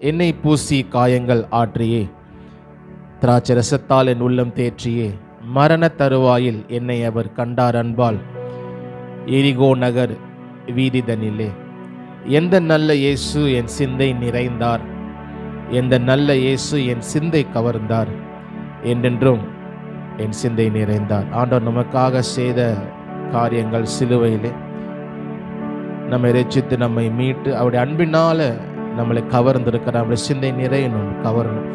என்னை பூசி காயங்கள் ஆற்றியே, திராட்சை ரசத்தால் என் உள்ளம் தேற்றியே, மரண தருவாயில் என்னை அவர் கண்டார் அன்பால், எரிகோ நகர் வீதிதனிலே. எந்த நல்ல இயேசு என் சிந்தை நிறைந்தார், எந்த நல்ல இயேசு என் சிந்தை கவர்ந்தார், என்றென்றும் என் சிந்தை நிறைந்தார். ஆண்டவர் நமக்காக செய்த காரியங்கள், சிலுவையிலே நம்மை ரட்சித்து நம்மை மீட்டு அவருடைய அன்பினால நம்மளை கவர்ந்திருக்கிற நம்முடைய சிந்தை நிறையணும், கவரணும்.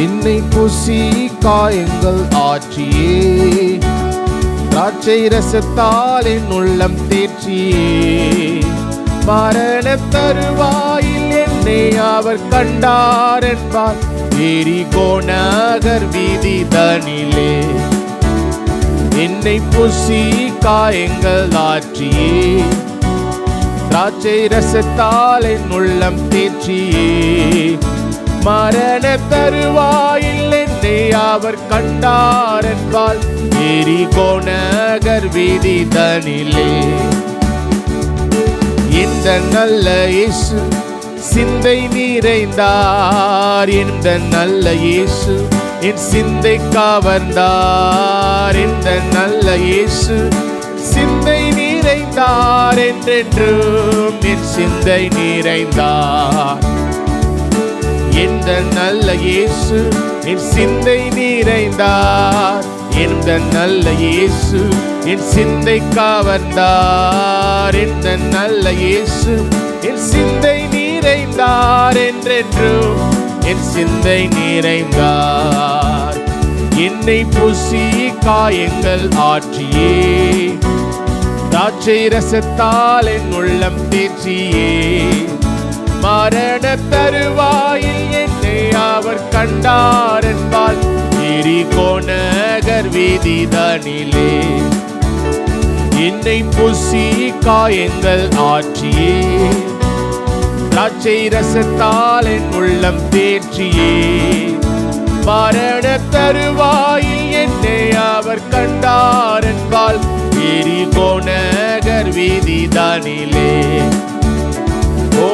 என்னை பூசி காயங்கள் ஆற்றியே, திராட்சை ரசத்தால் என் உள்ளம் தேற்றியே, மரண தருவாயில் என்னை அவர் கண்டார் என்பார், எரிகோ நகர் வீதிதனிலே. என்னை பூசி காயங்கள் ஆற்றியே, திராட்சை ரசத்தால் என் உள்ளம் தேற்றியே, மரண தருவாயில் என்னை அவர் கண்டார் என்பால், எரிகோ நகர் வீதிதனிலே. இந்த நல்ல இயேசு சிந்தை நிறைந்தார், இந்த நல்ல இயேசு என் சிந்தை கவர்ந்தார், இந்த நல்ல இயேசு சிந்தை நிறைந்தார், என்றென்றும் என் சிந்தை நிறைந்தார். இந்த நல்ல இயேசு என் சிந்தை நிறைந்தார், இந்த நல்ல இயேசு என் சிந்தை கவர்ந்தார், இந்த நல்ல இயேசு என் சிந்தை நிறைந்தார், என்றென்றும் என் சிந்தை நிறைந்தார். என்னை பூசி காயங்கள் ஆற்றியே, திராட்சை ரசத்தால் என் உள்ளம் தேற்றியே, மரண தருவாயில் என்னை அவர் கண்டார் என்பால், எரிகோ நகர் வீதிதனிலே. என்னை பூசி காயங்கள் ஆற்றியே, திராட்சை ரசத்தால் என் உள்ளம் தேற்றியே, மரண தருவாயில் என்னை அவர் கண்டார் என்பால், எரிகோ நகர் வீதிதனிலே. ஓ,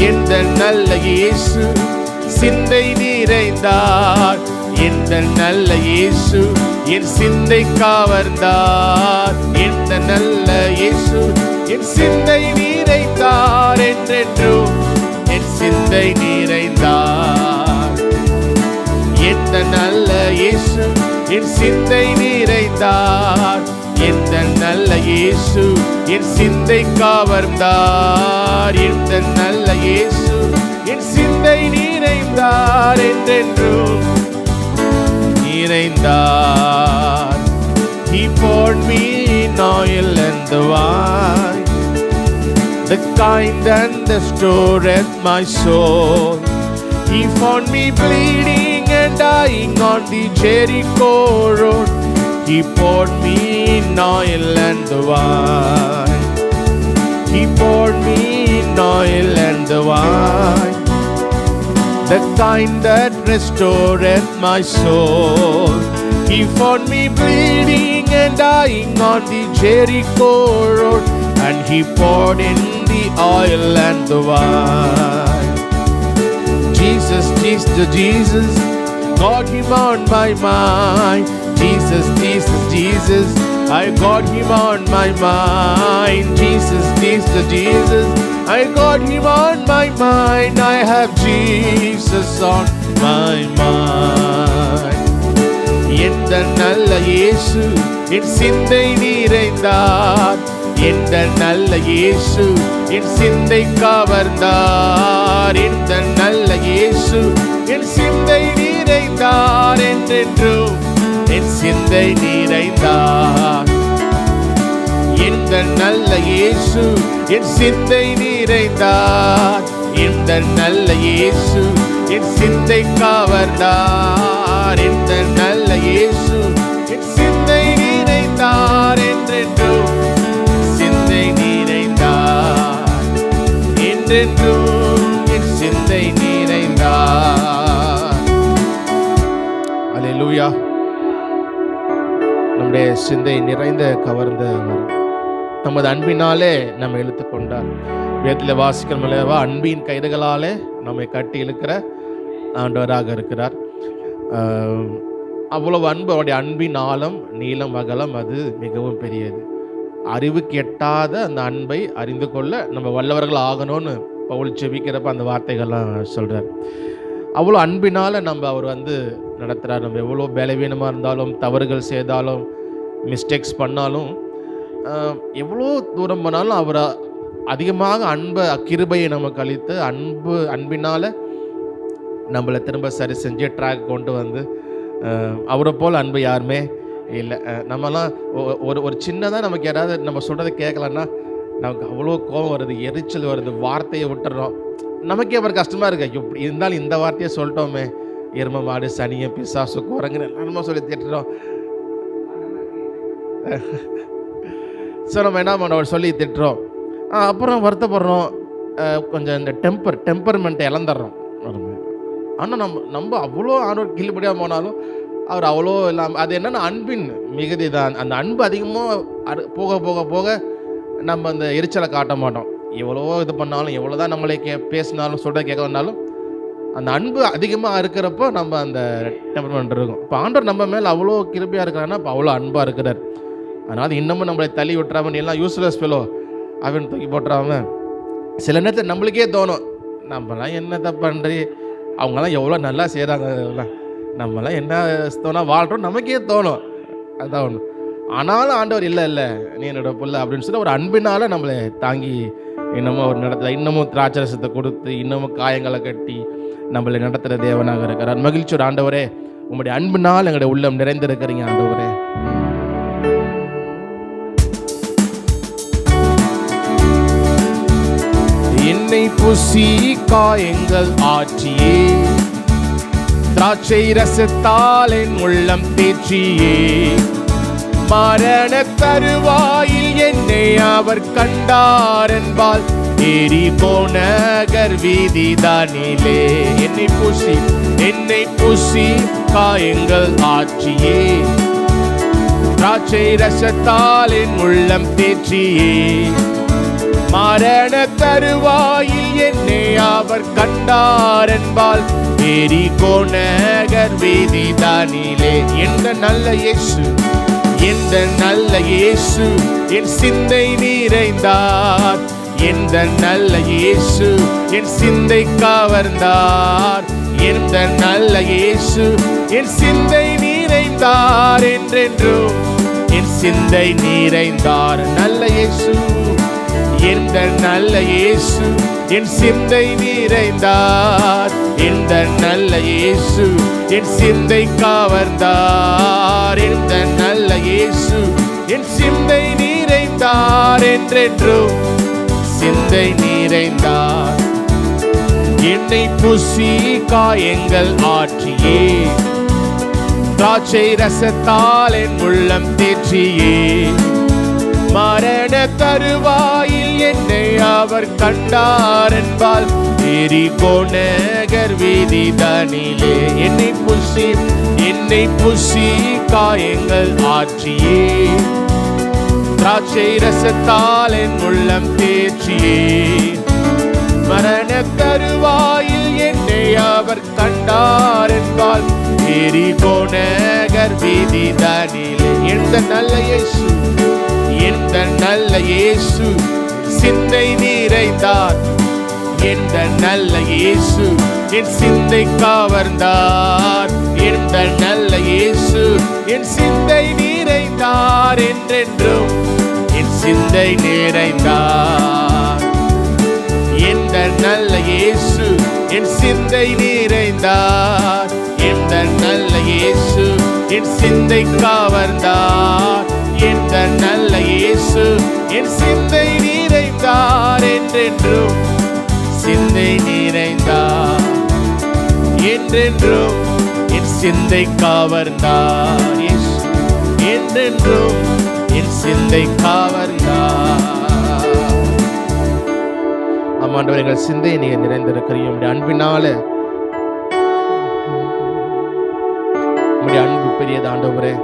எந்த நல்ல இயேசு சிந்தை நிறைந்தார், எந்த நல்ல இயேசு என் சிந்தை கவர்ந்தார், எந்த நல்ல இயேசு என் சிந்தை நிறைந்தார், என்றென்றும் என் சிந்தை நிறைந்தார். எந்த நல்ல இயேசு என் சிந்தை நிறைந்தார், எந்த நல்ல இயேசு என் சிந்தை கவர்ந்தார், எந்த நல்ல இயேசு என் சிந்தை நிறைந்தார், என்றென்றும் நிறைந்தார். He poured me in oil and the wine, the kind and the storeth my soul. He found me bleeding and dying on the Jericho road. He poured me in oil and the wine. He poured me in oil and the wine, the kind that restoreth my soul. He found me bleeding and dying on the Jericho road, and he poured in the oil and the wine. Jesus, Jesus, Jesus, got him on my mind. Jesus, Jesus, Jesus, I got him on my mind. Jesus, Jesus, Jesus, I got him on my mind. I have Jesus on my mind. எந்த நல்ல இயேசு என் சிந்தை நிறைந்தார், எந்த நல்ல இயேசு என் சிந்தை கவர்ந்தார், எந்த நல்ல இயேசு என் சிந்தை நிறைந்தார், என்றென்றும் என் சிந்தை நிறைந்தார். எந்த நல்ல இயேசு என் சிந்தை நிறைந்தார். இந்த நல்ல இயேசு என் சிந்தை கவர்ந்தார். இந்த நல்ல இயேசு என் சிந்தை நிறைந்தார். என்றென்றும் சிந்தை நிறைந்தார். என்றென்றும் என் சிந்தை நிறைந்தார். அல்லேலூயா. நம்முடைய சிந்தை நிறைந்த கவர்ந்தவர் நமது அன்பினாலே நம்ம இழுத்து கொண்டார். வேதத்தில் வாசிக்கிறோம், அன்பின் கயிறுகளாலே நம்மை கட்டி இழுக்கிற ஆண்டவராக இருக்கிறார். அவ்வளவு அன்பு, அவருடைய அன்பின் ஆழம், நீளம், அகலம் அது மிகவும் பெரியது. அறிவுக்கு எட்டாத அந்த அன்பை அறிந்து கொள்ள நம்ம வல்லவர்கள் ஆகணும்னு பவுல் செபிக்கிறப்ப அந்த வார்த்தைகள்லாம் சொல்கிறார். அவ்வளோ அன்பினால் நம்ம அவர் நடத்துகிறார். நம்ம எவ்வளோ பலவீனமாக இருந்தாலும், தவறுகள் செய்தாலும், மிஸ்டேக்ஸ் பண்ணாலும், எவ்வளோ தூரம் போனாலும் அவர் அதிகமாக அன்பை, கிருபையை நமக்கு அளித்து அன்பினால் நம்மளை திரும்ப சரி செஞ்சு ட்ராக் கொண்டு அவரை போல் அன்பு யாருமே இல்லை. நம்மலாம் ஒரு சின்னதாக நமக்கு யாராவது நம்ம சொல்கிறத கேட்கலன்னா நமக்கு அவ்வளோ கோபம் வருது, எரிச்சல் வருது, வார்த்தையை விட்டுறோம். நமக்கே அவர் கஷ்டமாக இருக்கு. இப்படி இருந்தாலும் இந்த வார்த்தையை சொல்லிட்டோமே, எருமை மாடு, சனியை, பிசாசு, குரங்குன்னு எல்லாருமா சொல்லி திட்டுறோம். ஸோ நம்ம என்ன பண்ணோம், சொல்லி திட்டுறோம். அப்புறம் வருத்தப்படுறோம். கொஞ்சம் இந்த டெம்பர்மெண்ட்டை இழந்துடுறோம். ஆனால் நம்ம அவ்வளோ ஆண்டவர் கிள்ளுபடியாக போனாலும் அவர் அவ்வளோ இல்லாமல், அது என்னென்னா அன்பின் மிகுதி தான். அந்த அன்பு அதிகமாக போக போக போக நம்ம அந்த எரிச்சலை காட்ட மாட்டோம். எவ்வளோ இது பண்ணாலும், எவ்வளோ தான் நம்மளே பேசினாலும், சொல்கிறத கேட்க வந்தாலும், அந்த அன்பு அதிகமாக இருக்கிறப்போ நம்ம அந்த டெம்பர்மெண்ட் இருக்கும். இப்போ ஆண்டவர் நம்ம மேலே அவ்வளோ கிருபையாக இருக்கிறாருன்னா இப்போ அவ்வளோ அன்பாக இருக்கிறார். அதனால் இன்னமும் நம்மளை தள்ளி விட்டுறாம, எல்லாம் யூஸ்லெஸ் ஃபெலோ அப்படின்னு தூக்கி போட்டுறாம, சில நேரத்தில் நம்மளுக்கே தோணும், நம்மலாம் என்னத்தை பண்ணுறி, அவங்களாம் எவ்வளோ நல்லா செய்கிறாங்க, நம்மளாம் என்ன தோணும் வாழ்கிறோம் நமக்கே தோணும். அதுதான் ஒன்று. ஆனாலும் ஆண்டவர் இல்லை நீ என்னோட பிள்ளை அப்படின்னு சொல்லி ஒரு அன்பினால் நம்மளை தாங்கி இன்னமும் அவர் நடத்துகிற, இன்னமும் திராட்சரசத்தை கொடுத்து, இன்னமும் காயங்களை கட்டி நம்மளை நடத்துகிற தேவனாக இருக்கிறார். மகிழ்ச்சியோட ஆண்டவரே, உங்களுடைய அன்பினால் எங்களுடைய உள்ளம் நிறைந்திருக்கிறீங்க ஆண்டவரே. என்னை புசி காயங்கள் ஆற்றியே, திராட்சை ரசத்தால் என் உள்ளம் தேற்றியே, மரண தருவாயில் என்னை அவர் கண்டார் என்பால் எரிகோ நகர் வீதி தானிலே. என்னை புசி காயங்கள் ஆற்றியே, திராட்சை ரசத்தால் என் உள்ளம் தேற்றியே, மரண தருவாயில் என்னை அவர் கண்டார் என்பால் எரிகோ நகர் வீதி தானிலே. எந்த நல்ல இயேசு, எந்த நல்ல இயேசு என் சிந்தை நிறைந்தார். எந்த நல்ல இயேசு என் சிந்தை கவர்ந்தார். எந்த நல்ல இயேசு என் சிந்தை நிறைந்தார். என்றென்றும் என் சிந்தை நிறைந்தார். நல்ல இயேசு, எந்த நல்ல இயேசு என் சிந்தை நிறைந்தார். எந்த நல்ல இயேசு என் சிந்தை கவர்ந்தார். எந்த நல்ல இயேசு என் சிந்தை நிறைந்தார். என்றென்றும் சிந்தை நிறைந்தார். என்னை புசி காயங்கள் ஆற்றியே, திராட்சை ரசத்தால் என் உள்ளம் தேற்றியே, மரண தருவாயில் என்னை அவர் கண்டார் என்பால் எரிகோ நகர் வீதி தானிலே. என்னை புசி காயங்கள் ஆற்றியே, திராட்சை ரசத்தால் என் உள்ளம் தேற்றியே, மரண தருவாயில் என்னை அவர் கண்டார் என்பால் எரிகோ நகர் வீதி தானிலே. எந்த நல்ல இயேசு, எந்த நல்ல இயேசு சிந்தை நிறைந்தார். எந்த நல்ல இயேசு என் சிந்தை கவர்ந்தார். எந்த நல்ல இயேசு என் சிந்தை நிறைந்தார். என்றென்றும் என் சிந்தை நிறைந்தார். எந்த நல்ல இயேசு என் சிந்தை நிறைந்தார். எந்த நல்ல இயேசு என் சிந்தை கவர்ந்தார். எந்த நல்ல இயேசு என் சிந்தை நிறைந்தார். நிறைந்தார், என்றென்றும் சிந்தை நிறைந்தார், என்றென்றும் என் சிந்தை கவர்ந்தார். என்றென்றும் என் சிந்தை கவர்ந்தார். ஆமாண்டவர், எங்கள் சிந்தையை நீங்க நிறைந்திருக்கிறீங்க. உங்களுடைய அன்பினால, உங்களுடைய அன்பு பெரியது ஆண்டவரே.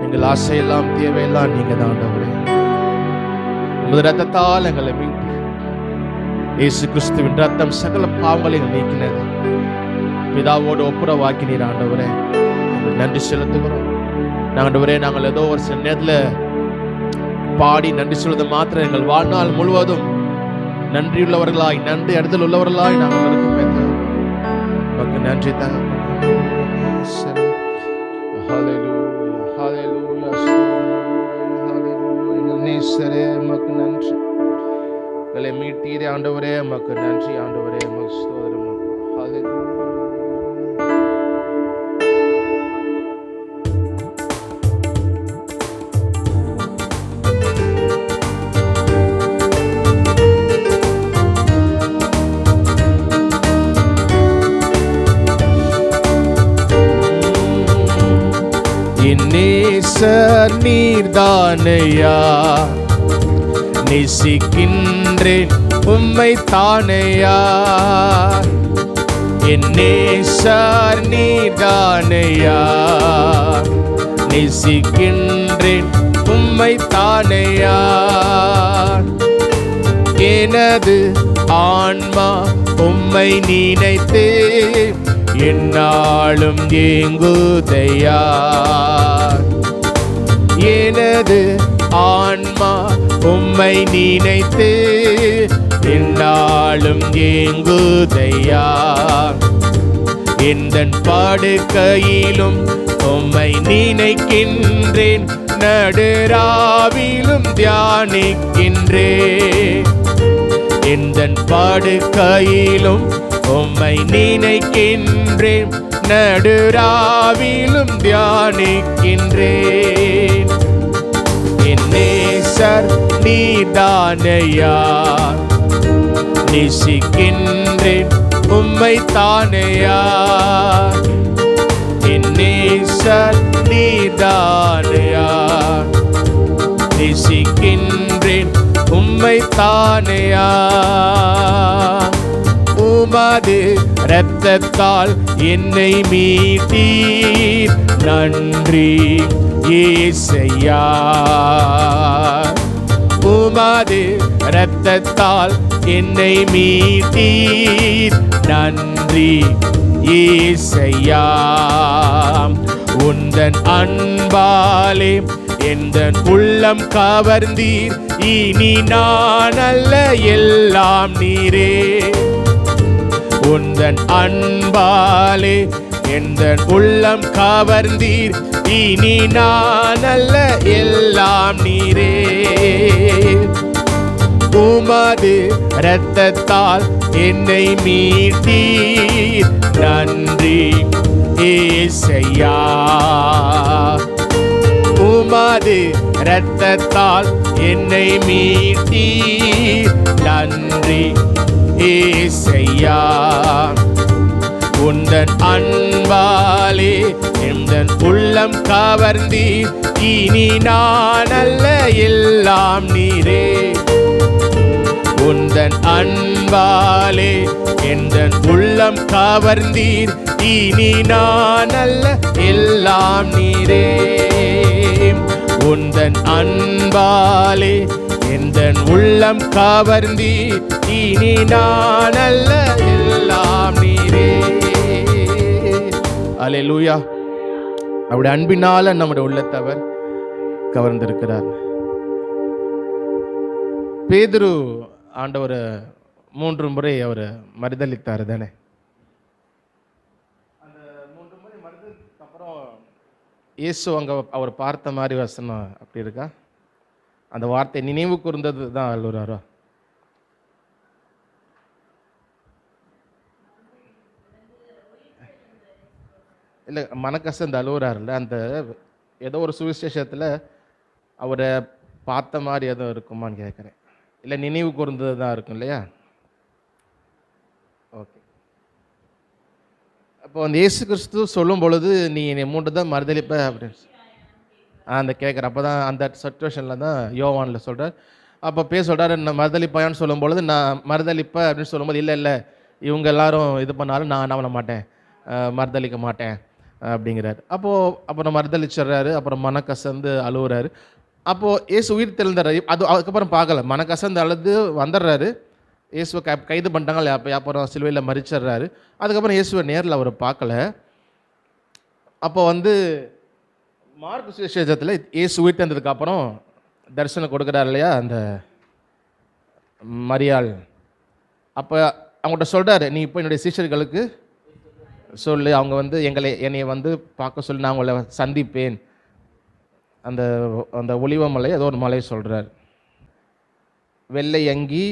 எங்கள் ஆசையெல்லாம் தேவையெல்லாம் நீங்க தான் ஆண்டவரே. உமது ரத்தத்தால் எங்களை மீட்டு, இயேசு கிறிஸ்துவின் ரத்தம் சகல பாவங்களை நீக்கினது. பிதாவோடு ஒப்புரவாக்கினீர் ஆண்டவரே. நன்றி செலுத்துகிறோம் ஆண்டவரே. நாங்கள் ஏதோ ஒரு சில நேரத்தில் பாடி நன்றி சொல்வது மாத்திரம் எங்கள் வாழ்நாள் முழுவதும் நன்றியுள்ளவர்களாய், நன்றி இடத்தில் உள்ளவர்களாய் நாங்கள் இருக்குமே. நன்றி தாங்க. மக்கு நன்றி. எங்களை மீட்டீரே ஆண்டவரே, மக்கு நன்றி ஆண்டவரே. ஸ்தோத்திரம். நேசர் நீர்தானையா, நேசிக்கின்றேன் உம்மை தானையா. என் நேசர் நீர்தானையா, நேசிக்கின்றேன் உம்மை தானையா. எனது ஆன்மா உம்மை நினைத்து என்னாலும் ஏங்குதையா. எனது ஆன்மா உம்மை நினைத்து என்னாலும் ஏங்குதையா. எந்தன் படுக்கையிலும் உம்மை நினைக்கின்றேன், நடுராவிலும் தியானிக்கின்றேன். எந்தன் படுக்கையிலும் உம்மை நினைக்கின்றேன், நடுராவிலும் தியானிக்கின்றேன். என் நேசர் நீதானையா, நேசிக்கின்றேன் உம்மை தானையா. என் நேசர் நீதானையா, நேசிக்கின்றேன் உம்மை தானையா. உமது இரத்தத்தால் என்னை மீட்டீர், நன்றி இயேசையா. உமது இரத்தத்தால் என்னை மீட்டீர், நன்றி இயேசையா. உந்தன் அன்பாலே எந்தன் உள்ளம் கவர்ந்தீர், இனி நான் அல்ல எல்லாம் நீரே. உந்தன் அன்பாலே எந்தன் உள்ளம் கவர்ந்தீர், இனி நான் அல்ல எல்லாம் நீரே. உமது இரத்தத்தால் என்னை மீட்டீர், நன்றி இயேசையா. உமது இரத்தத்தால் என்னை மீட்டீர், நன்றி இயேசையா. உந்தன் அன்பாலே எந்தன் உள்ளம் கவர்ந்தீர், இனி நான் அல்ல எல்லாம் நீரே. உந்தன் அன்பாலே எந்தன் உள்ளம் கவர்ந்தீர், இனி நான் அல்ல எல்லாம் நீரே. உந்தன் அன்பாலே எந்தன் உள்ளம் கவர்ந்தீர், இனி நான் அல்ல எல்லாம் நீரே. அல்லேலூயா. அவருடைய அன்பினால நம்முடைய உள்ளத்தை அவர் கவர்ந்திருக்கிறார். பேதுரு ஆண்டவர் 3 முறை அவர் மறுதலித்தார் தானே. அந்த 3 முறை மறுதலிக்கு அப்புறம் இயேசு அங்க அவர் பார்த்த மாதிரி வசனம் அப்படி இருக்கா? அந்த வார்த்தை நினைவு கூர்ந்தது தான் அழுறாரோ? இல்லை, மனக்கசந்து அழுகுறாருல்ல. அந்த ஏதோ ஒரு சுவிசேஷத்தில் அவரை பார்த்த மாதிரி எதுவும் இருக்குமான்னு கேட்குறேன். இல்லை நினைவு கூர்ந்தது தான் இருக்கும் இல்லையா? ஓகே. அப்போ அந்த இயேசு கிறிஸ்து சொல்லும் பொழுது நீ என்னை 3 தான் மறுதலிப்ப அப்படின்னு அந்த கேட்குற அப்போ தான் அந்த சிச்சுவேஷனில் தான் யோவானில் சொல்கிறார். அப்போ சொல்கிறார் நான் மறுதலிப்பாயான்னு சொல்லும் பொழுது நான் மறுதலிப்ப அப்படின்னு சொல்லும்போது இல்லை இவங்க எல்லாரும் இது பண்ணாலும் நான் என்ன பண்ண மாட்டேன், மறுதளிக்க மாட்டேன் அப்படிங்கிறார். அப்புறம் மறுதளிச்சிடுறாரு. அப்புறம் மனக்கசந்து அழுகுறாரு. அப்போது இயேசு உயிர் தெழுந்தார். அதுக்கப்புறம் பார்க்கல, மனக்கசந்து அழுது வந்துடுறாரு. இயேசுவை கைது பண்ணிட்டாங்க. அப்புறம் சிலுவையில் மறிச்சிடுறாரு. அதுக்கப்புறம் இயேசுவை நேரில் அவர் பார்க்கல. அப்போ மார்க்கு சுவிசேஷத்தில் இயேசு உயிர் தெழுந்ததுக்கப்புறம் தரிசனம் கொடுக்குறாரு இல்லையா அந்த மரியாள். அப்போ அவங்கள்ட்ட சொல்கிறாரு, நீ இப்போ என்னுடைய சீஷர்களுக்கு சொல்லு, அவங்க என்னை பார்க்க சொல்லி நான் உங்களை சந்திப்பேன். அந்த அந்த ஒலிவ மலை ஏதோ ஒரு மலை சொல்கிறார். வெள்ளை அங்கி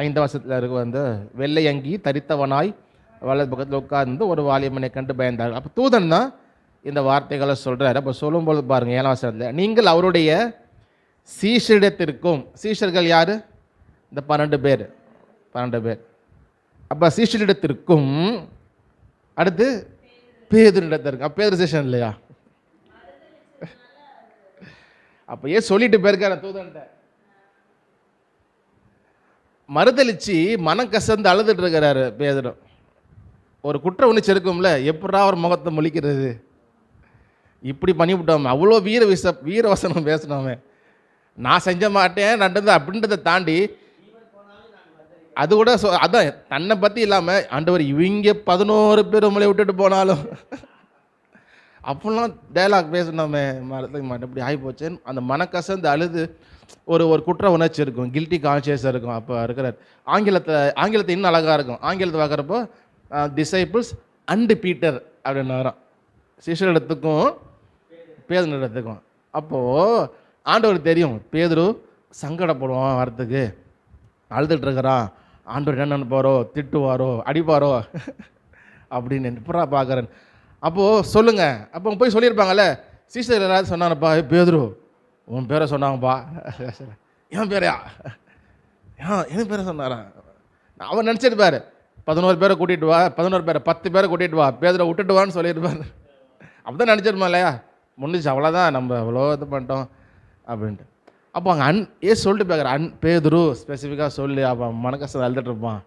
5ஆம் வசனத்தில் இருக்க வெள்ளை அங்கி தரித்தவனாய் வலது பக்கத்தில் உட்கார்ந்து ஒரு வாலிபனை கண்டு பயந்தார். அப்போ தூதன் தான் இந்த வார்த்தைகளை சொல்கிறார். அப்போ சொல்லும்போது பாருங்கள் 7ஆம் வசனத்தில், நீங்கள் அவருடைய சீஷரிடத்திற்கும், சீஷர்கள் யார்? இந்த 12 பேர். அப்போ சீஷரிடத்திற்கும் அடுத்து பேதுருடத்திற்கும். அப்போ பேதுரு சீஷன் இல்லையா? அப்போ ஏன் சொல்லிட்டு போயிருக்காரு தூதன்ட்ட. மறுதளிச்சு மனம் கசந்து அழுதுட்டு இருக்கிறாரு பேதுரு. ஒரு குற்ற உணர்ச்சி இருக்கும்ல, எப்படா ஒரு முகத்தை முழிக்கிறது, இப்படி பண்ணிவிட்டோம், அவ்வளோ வீரவசனம் பேசினோமே, நான் செஞ்ச மாட்டேன் நடந்தது அப்படின்றத தாண்டி அது கூட அதான் தன்னை பற்றி இல்லாமல் ஆண்டவர் இவங்க 11 பேர் உங்களை விட்டுட்டு போனாலும் அப்படிலாம் டைலாக் பேசினோமே, இப்படி ஆகி போச்சேன்னு அந்த மனக்கசந்து அழுது ஒரு குற்ற உணர்ச்சி இருக்கும், கில்ட்டி கான்ஷியஸ் இருக்கும். அப்போ இருக்கிறார். ஆங்கிலத்தை இன்னும் அழகாக இருக்கும். ஆங்கிலத்தை பார்க்குறப்போ டிசைபிள்ஸ் அண்டு பீட்டர் அப்படின்னு வரும், சிஷ்யரிடத்துக்கும் பேதுருடத்துக்கும். அப்போது ஆண்டவர் தெரியும் பேதுரு சங்கடப்படுவான், வரத்துக்கு அழுதுட்டு இருக்கிறான், ஆண்டவர் என்ன நினைப்பாரோ, திட்டுவாரோ, அடிப்பாரோ அப்படின்னு எப்படா பார்க்குறேன். அப்போது சொல்லுங்கள், அப்போ போய் சொல்லியிருப்பாங்கல்ல, சீசர் யாராவது சொன்னாங்கப்பா, பேதுரு உன் பேரை சொன்னாங்கப்பா, என் பேரையா, என் பேரை சொன்னாரா, அவன் நினச்சிருப்பார் 11 பேரை கூட்டிகிட்டு வா, 10 பேரை கூட்டிகிட்டு வா, பேதுரை விட்டுட்டு வான்னு சொல்லியிருப்பார். அப்போ தான் நினச்சிருமா இல்லையா, முடிஞ்சிச்சு, அவ்வளோதான், நம்ம அவ்வளோ இது பண்ணிட்டோம் அப்படின்ட்டு. அப்போ அங்கே சொல்லிட்டு பார்க்குறேன், பேதுரு ஸ்பெசிஃபிக்காக சொல்லு, அவன் மனக்கசம் அழுதுட்டுருப்பான்,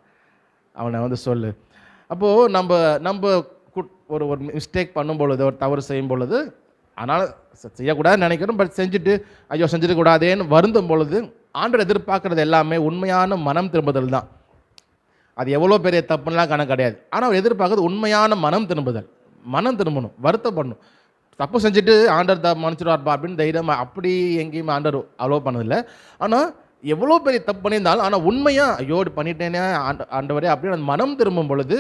அவனை சொல்லு. அப்போது நம்ம ஒரு மிஸ்டேக் பண்ணும் பொழுது, ஒரு தவறு செய்யும் பொழுது, ஆனால் செய்யக்கூடாதுன்னு நினைக்கிறோம், பட் செஞ்சுட்டு ஐயோ செஞ்சிடக்கூடாதேன்னு வருந்தும் பொழுது ஆண்டவர் எதிர்பார்க்குறது எல்லாமே உண்மையான மனம் திரும்புதல் தான். அது எவ்வளோ பெரிய தப்புலாம் கணக்கு கிடையாது. ஆனால் அவர் எதிர்பார்க்குறது உண்மையான மனம் திரும்பணும், வருத்தப்படணும். தப்பு செஞ்சுட்டு ஆண்டவர் மன்னிச்சிடுவார்ப்பா அப்படின்னு தைரியமாக அப்படி எங்கேயுமே ஆண்டவர் அலோவ் பண்ணதில்லை. ஆனால் எவ்வளோ பெரிய தப்பு பண்ணியிருந்தாலும் ஆனால் உண்மையாக ஐயோ பண்ணிட்டேனே ஆண்டவரே அப்படின்னு அந்த மனம் திரும்பும் பொழுது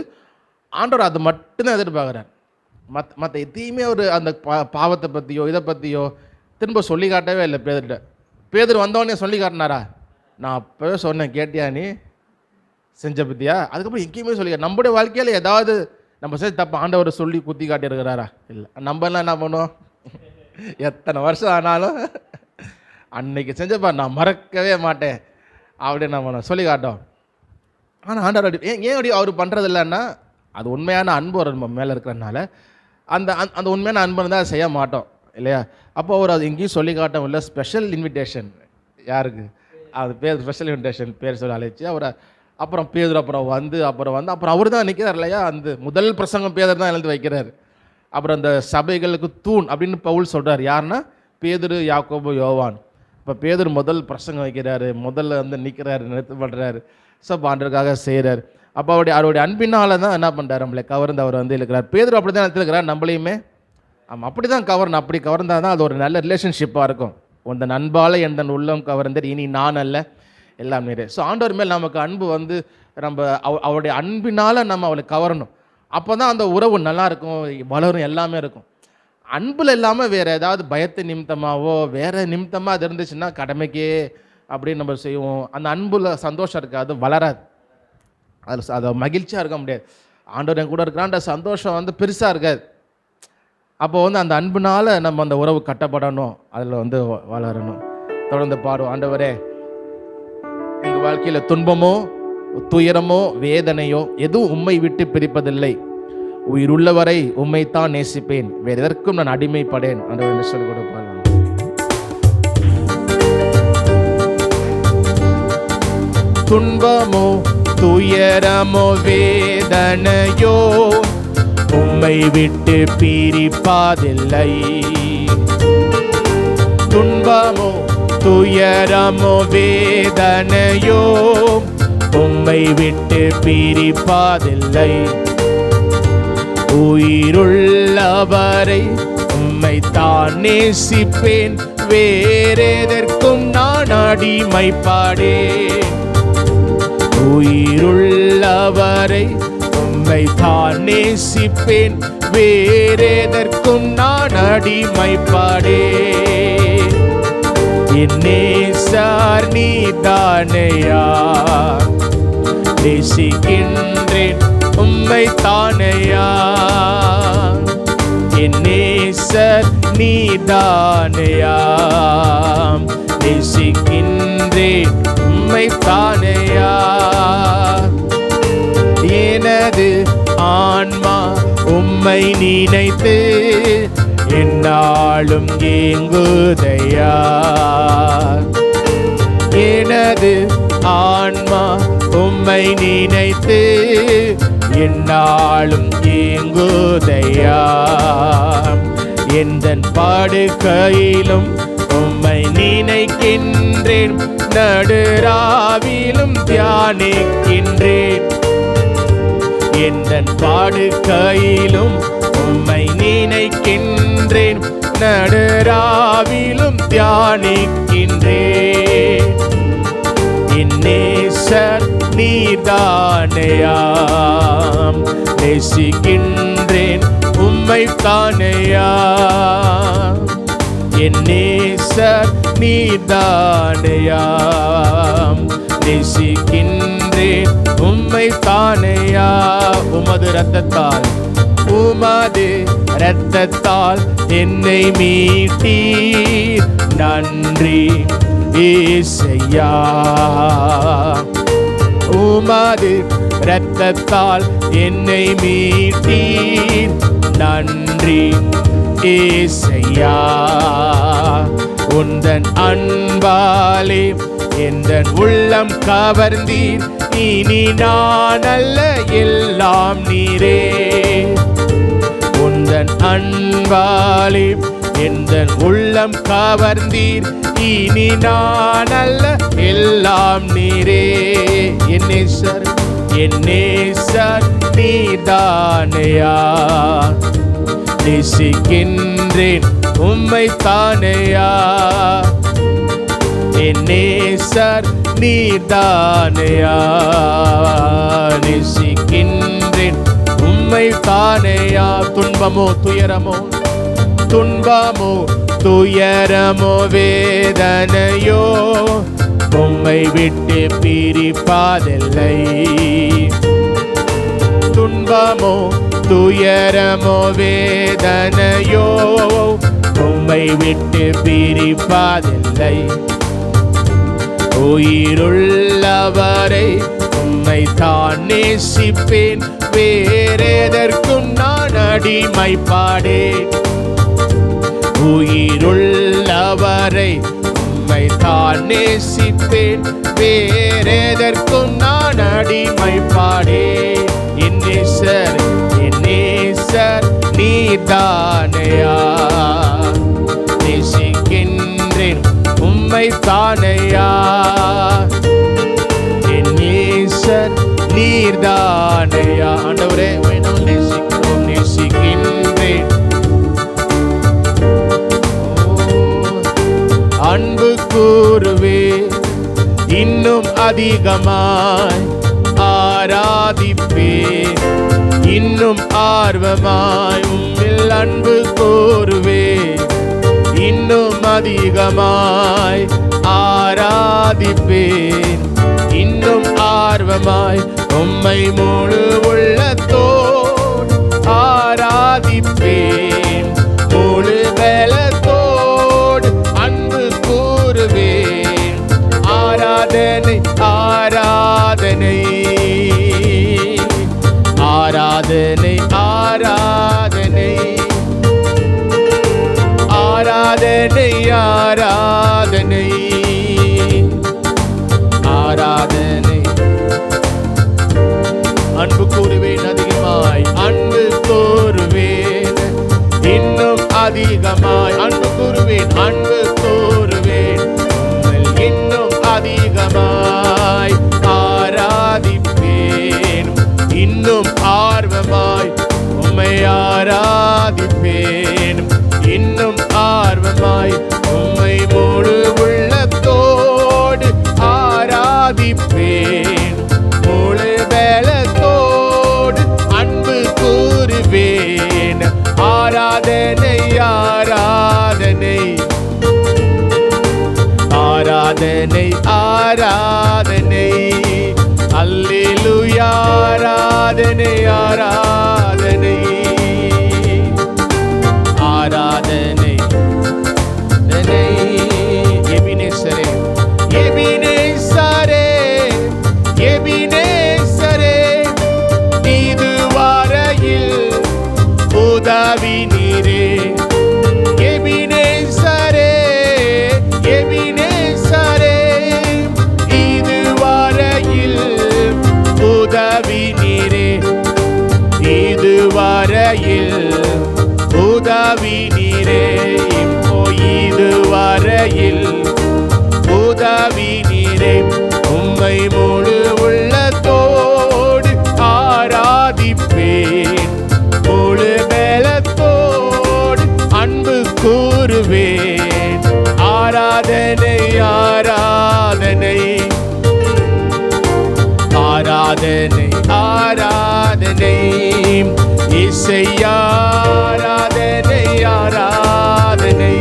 ஆண்டவர் அது மட்டும்தான் எதிர்பார்க்குறார். மற்ற எதையுமே ஒரு அந்த பாவத்தை பற்றியோ இதை பற்றியோ திரும்ப சொல்லி காட்டவே இல்லை பேதுருட்ட. பேதுரு வந்தவொடனே சொல்லி காட்டினாரா, நான் அப்போவே சொன்னேன் கேட்டியா நீ செஞ்ச பற்றியா, அதுக்கப்புறம் எங்கேயுமே சொல்லி நம்முடைய வாழ்க்கையில் ஏதாவது நம்ம செஞ்சு தப்பு ஆண்டவர் சொல்லி குத்தி காட்டியிருக்கிறாரா? இல்லை. நம்மலாம் என்ன பண்ணுவோம், எத்தனை வருஷம் ஆனாலும் அன்னைக்கு செஞ்சப்பா நான் மறக்கவே மாட்டேன் அப்படின்னு நம்ம சொல்லி காட்டோம். ஆனால் ஆண்டவர் அப்படி ஏன் அப்படி அவர் பண்ணுறது இல்லைன்னா அது உண்மையான அன்பு ஒரு நம்ம மேலே இருக்கிறதுனால அந்த உண்மையான அன்பு இருந்தால் அதை செய்ய மாட்டோம் இல்லையா. அப்போ அவர் அது எங்கேயும் சொல்லி காட்டும் இல்லை. ஸ்பெஷல் இன்விடேஷன் யாருக்கு, அது பேர் ஸ்பெஷல் இன்விடேஷன் பேர் சொல்லி அழைச்சி அவரை அப்புறம் பேதுரு அப்புறம் அவர் தான் நிற்கிறார் இல்லையா. அந்த முதல் பிரசங்கம் பேதர் தான் எழுந்து வைக்கிறார். அப்புறம் அந்த சபைகளுக்கு தூண் அப்படின்னு பவுல் சொல்கிறார். யாருன்னா பேதுரு, யாக்கோபு, யோவான். இப்போ பேதுரு முதல் பிரசங்கம் வைக்கிறாரு, முதல்ல நிற்கிறாரு, நிறுத்த பண்ணுறாரு, ஆண்டவருக்காக செய்கிறார். அப்போ அவருடைய அன்பினால் தான் என்ன பண்ணுறாரு, நம்மளை கவர்ந்து அவர் இருக்கிறார். பேதுரு அப்படி தான் எடுத்துருக்கிறார், நம்மளையுமே அப்படி தான் கவர்ந்து, அப்படி கவர்ந்தால் தான் அது ஒரு நல்ல ரிலேஷன்ஷிப்பாக இருக்கும். உந்த நண்பால் எந்த உள்ளம் கவர்ந்தார், இனி நான் அல்ல எல்லாம் நீரே. ஸோ ஆண்டவர் மேல் நமக்கு அன்பு நம்ம அவருடைய அன்பினால் நம்ம அவளை கவரணும். அப்போ தான் அந்த உறவு நல்லா இருக்கும், வளரும், எல்லாமே இருக்கும். அன்பில் இல்லாமல் வேறு ஏதாவது பயத்தை நிமித்தமாகவோ வேறு நிமித்தமாக அது இருந்துச்சுன்னா கடமைக்கே அப்படின்னு நம்ம செய்வோம். அந்த அன்பில் சந்தோஷம் இருக்காது, வளராது, அது மகிழ்ச்சியாக இருக்க முடியாது. ஆண்டவர் என் கூட இருக்கிறான்ற சந்தோஷம் பெருசாக இருக்காது. அப்போ அந்த அன்பினால் நம்ம அந்த உறவு கட்டப்படணும், அதில் வளரணும். தொடர்ந்து பாடுவோம். ஆண்டவரே, எங்கள் வாழ்க்கையில் துன்பமோ துயரமோ வேதனையோ எதுவும் உம்மை விட்டு பிரிப்பதில்லை. உயிருள்ளவரை உம்மைத்தான் நேசிப்பேன், வேறு எதற்கும் நான் அடிமைப்படேன் ஆண்டவர் சொல்லிக் கொடுப்பாங்க. துன்பமோ துயரமோ வேதனையோ உம்மை விட்டு பிரிப்பதில்லை. துன்பமோ துயரமோ வேதனையோ உம்மை விட்டு பிரிப்பதில்லை. உயிருள்ளவரை உம்மை தான் நேசிப்பேன், வேறெதற்கும் நான் அடிமைப்படேன். உயிருள்ளவரை உம்மை தான் நேசிப்பேன், வேறெதற்கும் நான் அடிமைப்படேன். என் நேசர் நீதானையா, நேசிக்கின்றேன் உம்மை தானையா. என் நேசர் நீதானையா, நேசிக்கின்றேன் உம்மை தானையா. எனது ஆன்மா உம்மை நினைத்து என்னாலும் ஏங்குதையா. எனது ஆன்மா உம்மை நினைத்து என்னாலும் ஏங்குதையா. எந்தன் பாடுகையிலும் உம்மை நினைக்கின்றேன், நடுராவிலும் தியானிக்கின்றேன். எந்தன் பாடுகையிலும் உம்மை நினைக்கின்றேன், நடுராவிலும் தியானிக்கின்றேன். என் நேசர் நீதானையாம், நேசிக்கின்றேன் உம்மை தானையா. என் நேசர் நீதானையாம், நேசிக்கின்றேன் உம்மை தானையா. உமது இரத்தத்தால் உமது இரத்தத்தால் என்னை மீட்டீர், நன்றி ஏசையா. உமது இரத்தத்தால் என்னை மீட்டீர், நன்றி ஏசையா. உந்தன் அன்பாலே எந்தன் உள்ளம் கவர்ந்தீர், இனி நான் அல்ல எல்லாம் நீரே. உந்தன் அன்பாலே எந்தன் உள்ளம் கவர்ந்தீர், இனி நான் அல்ல எல்லாம் நீரே. என் நேசர் நீதானையா, நேசிக்கின்றேன் உம்மை தானையா. என் நேசர் நீதானையா, நேசிக்கின்றேன் உம்மை தானையா. துன்பமோ துயரமோ துன்பமோ துயரமோ வேதனையோ உம்மை விட்டு பிரிப்பதில்லை. துன்பமோ துயரமோ வேதனையோ உம்மை விட்டு பிரிப்பதில்லை. உயிருள்ளவரை உம்மை தான் நேசிப்பேன், வேறெதற்கும் நான் அடிமைப்படேன். உயிருள்ளவரை உம்மை தான் நேசிப்பேன், வேறெதற்கும் நான் அடிமைப்படேன். என் நேசர் நீதானையா, நேசிக்கின்றேன் உம்மை தானையா. என் நேசர் நீர்தானையா. ஆண்டவரே, வேணும் நேசிக்கிறோம், நேசிக்கின்றேன். அன்பு கூறுவே இன்னும் அதிகமாய், ஆராதிப்பே இன்னும் ஆர்வமாய். உம்மில் அன்பு கூறுவே இன்னும் அதிகமாய், ஆராதிப்பேன் இன்னும் ஆர்வமாய். உம்மை முழு உள்ளத்தோடு ஆராதிப்பேன், முழு பலத்தோடு அன்பு கூறுவேன். ஆராதனை ஆராதனை ஆராதனை ஆராதனை ஆராதனை ஆராதனை ஆராதனை. அன்பு கூறுவேன் அதிகமாய், அன்பு கூறுவேன் இன்னும் அதிகமாய், அன்பு கூறுவேன், அன்பு கூறுவேன் இன்னும் அதிகமாய், ஆராதிப்பேன் இன்னும் ஆர்வமாய், உம்மை ஆராதிப்பேன் இன்னும் ஆர்வமாய், உம்மை முழு உள்ளத்தோடு ஆராதிப்பேன், முழு பலத்தோடு அன்பு கூறுவேன். ஆராதனை ஆராதனை ஆராதனை ஆராதனை அல்லேலூயா ஆராதனை ஆராதனை ஆராதனை. எபினேசரே எபினேசரே எபினேசரே இதுவரையில் உதவி நீரே. எபினேசரே எபினேசரே இதுவரையில் உதவி நீரே, இதுவரையில் உதவி நீரே, இப்போ இதுவரையில் உதவி நீரே. உம்மை முழு உள்ளத்தோடு ஆராதிப்பேன், முழு பலத்தோடு அன்பு கூறுவேன். ஆராதனை ஆராதனை ஆராதனை ஆராதனை இசையா ஆராதனை ஆராதனை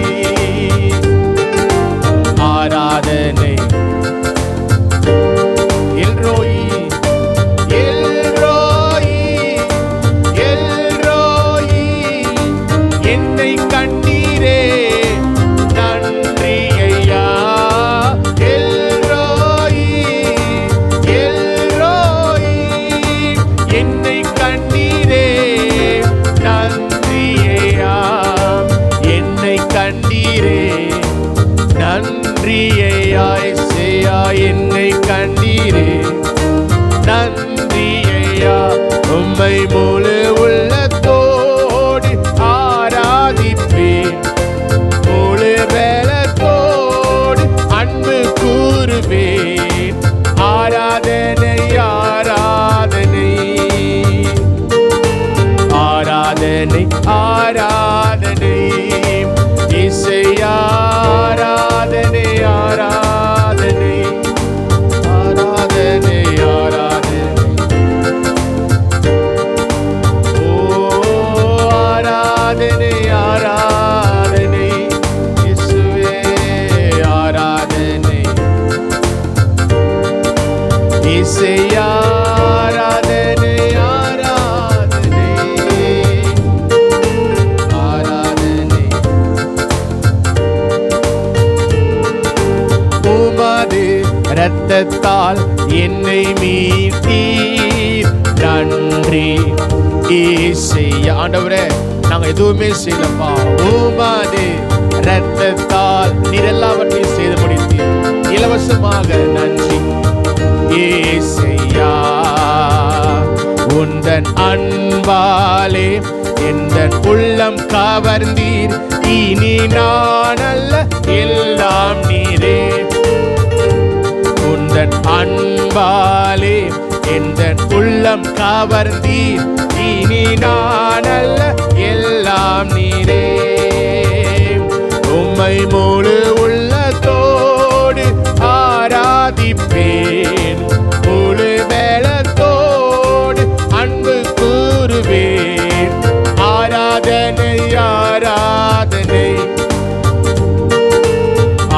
ஆராதனை. எல்ரோயி எல்ரோயி எல்ரோயி என்னை கண்டீரே நன்றி ஐயா. எல்ரோயி எல்ரோயி என்னை கண்டீரே நன்றி ஐயா, என்னை கண்டீரே நன்றி ஐயா. இசையா என்னை கண்டீரே நன்றி ஐயா. உம்மை முழு உள்ளத்தோடு ஆராதிப்பேன், முழு பலத்தோடு அன்பு கூறுவேன். ஆராதனை ஆராதனை ஆராதனை ஆராதனை இசையா ஆராதனை ஆராதனை ஆராதனை ஆராதனை. ஓ ஆராதனை ஆராதனை இயேசுவே ஆராதனை இசையா ஆராதனை ஆராதனை ஆராதனை. உமது இரத்தத்தால் என்னை மீட்டீர் நன்றி இயேசுவே. ஆண்டவரே நாங்க எதுவுமே செய்யலப்பா, உமது இரத்தத்தால் நீர் எல்லாவற்றையும் செய்து முடித்தீர், இலவசமாக நன்றி இயேசுவே. உந்தன் அன்பாலே எந்தன் உள்ளம் கவர்ந்தீர், இனி நான் அல்ல எல்லாம் நீரே. உந்தன் அன்பாலே எந்தன் உள்ளம் கவர்ந்தீர், இனி நான் அல்ல எல்லாம் நீரே. உம்மை முழு உள்ளத்தோடு ஆராதிப்பேன், முழு பலத்தோடு அன்பு கூறுவேன். ஆராதனை ஆராதனை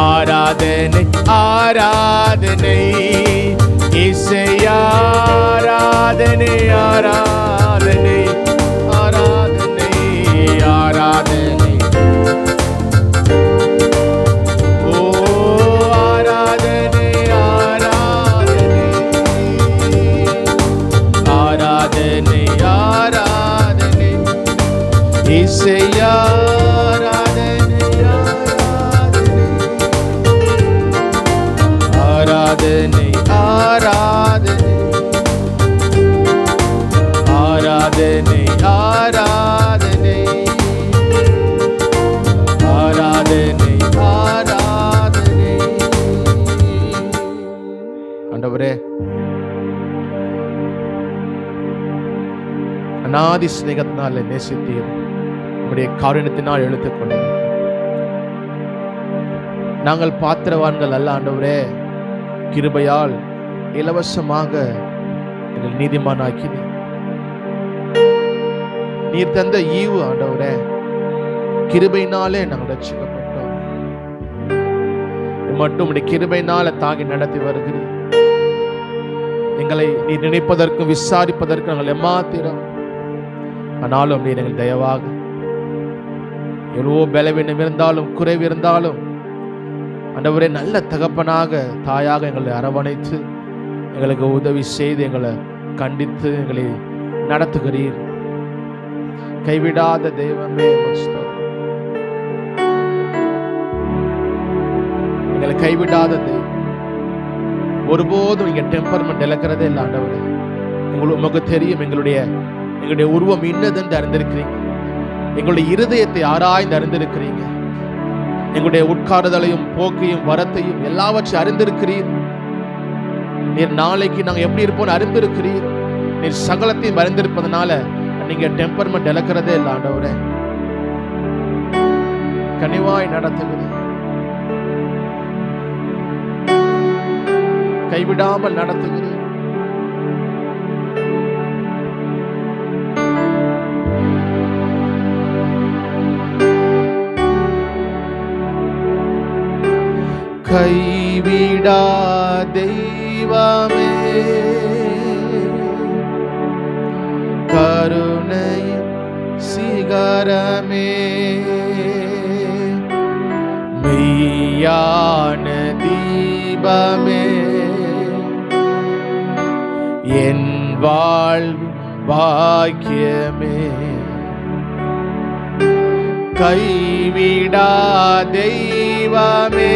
ஆராதனை ஆராதனை இசையா ஆராதனை ஆராதனை ஆராதனை ஆராதனை. ஓ ஆராதனை ஆராதனை ஆண்டவரே அநாதி சிநேகத்தினால நேசித்தீர், உம்முடைய காரணத்தினால் எழுத்துக்கொண்டீர். நாங்கள் பாத்திரவான்கள் அல்ல ஆண்டவரே, கிருபையால் இலவசமாக எங்கள் நீதிமானாக்கினீர். நீர் தந்த ஈவு ஆண்டவரே, கிருபையினாலே நாங்கள் ரட்சிக்கப்பட்டோம். மட்டும் உடைய கிருபையினால தாங்கி நடத்தி வருகிறீர். எங்களை நீர் நினைப்பதற்கும் விசாரிப்பதற்கும் நாங்கள் ஏமாத்திரோம். ஆனாலும் நீர் எங்கள் தயவாக எவ்வளவோ பலவீனம் இருந்தாலும் குறைவு இருந்தாலும் ஆண்டவரே நல்ல தகப்பனாக தாயாக எங்களை அரவணைத்து எங்களுக்கு உதவி செய்து எங்களை கண்டித்து எங்களை நடத்துகிறீர். கைவிடாத தெய்வமே, எங்களை கைவிடாத தெய்வம். ஒருபோதும் இங்க டெம்பர்மெண்ட் இழக்கிறதே இல்லை ஆண்டவரே. உங்களுக்கு தெரியும் எங்களுடைய உருவம் இன்னதென்று அறிந்திருக்கிறீங்க. எங்களுடைய இருதயத்தை ஆராய்ந்து அறிந்திருக்கிறீங்க. எங்களுடைய உட்காருதலையும் போக்கையும் வரத்தையும் எல்லாவற்றையும் அறிந்திருக்கிறீர். நீர் நாளைக்கு நாங்கள் எப்படி இருப்போம் அறிந்திருக்கிறீர். நீர் சகலத்தையும் அறிந்திருப்பதனால நீங்க டெம்பர்மெண்ட் இழக்கிறதே இல்லை ஆண்டவரே. கனிவாய் நடத்துகிறீர், கைவிடாமல் நடத்துகிறீர். கைவிடா தெய்வமே, கருணையின் சிகரமே, மெய்யான தீபமே, என் வாழ்வின் பாக்கியமே, கைவிடா தெய்வமே,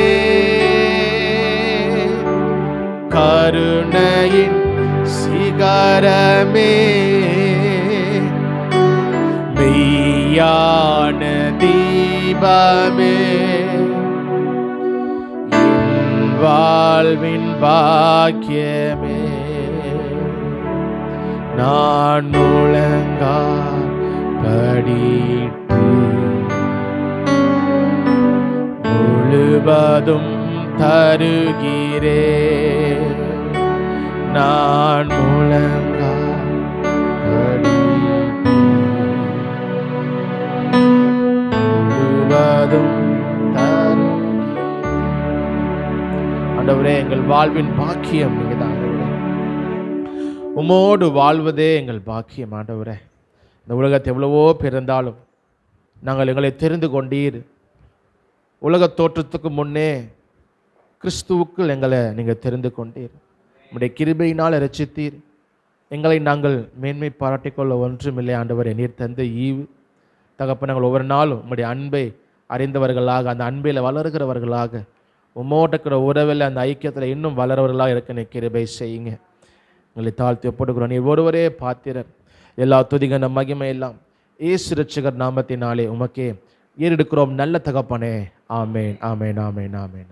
கருணையின் சிகரமே, மெய்யான தீபமே, என் வாழ்வின் பாக்கியமே, நான் முழங்கால் படிட்டு முழுவதும் தருகிறே, நான் முழங்கால் படிட்டு முழுவதும் தருகிறே. ஆண்டவரே, எங்கள் வாழ்வின் பாக்கியம் நீங்க தான் ஆண்டவரே. உம்மோடு வாழ்வதே எங்கள் பாக்கியம் ஆண்டவரே. இந்த உலகத்தை எவ்வளவோ பிறந்தாலும் நாங்கள் எங்களை தெரிந்து கொண்டீர். உலக தோற்றத்துக்கு முன்னே கிறிஸ்துவுக்குள் எங்களை நீங்கள் தெரிந்து கொண்டீர். உம்முடைய கிருபையினால் இரட்சித்தீர். எங்களை நாங்கள் மேன்மை பாராட்டிக்கொள்ள ஒன்றுமில்லை ஆண்டவரே. நீர் தந்த ஈவு தகப்ப, நாங்கள் ஒவ்வொரு நாளும் உம்முடைய அன்பை அறிந்தவர்களாக, அந்த அன்பில் வளர்கிறவர்களாக, உம்மோட்டக்கிற உறவில் அந்த ஐக்கியத்தில் இன்னும் வளர்வர்களாக இருக்க நீ கிருபை செய்யுங்க. எங்களை தாழ்த்தி ஒப்படுகிறோம். நீர் ஒருவரே பாத்திரர். எல்லா துதிகன மகிமை எல்லாம் இயேசு இரட்சகர் நாமத்தினாலே உமக்கே ஏறெடுக்கிறோம் நல்ல தகப்பனே. ஆமேன், ஆமேன், ஆமேன், ஆமேன்.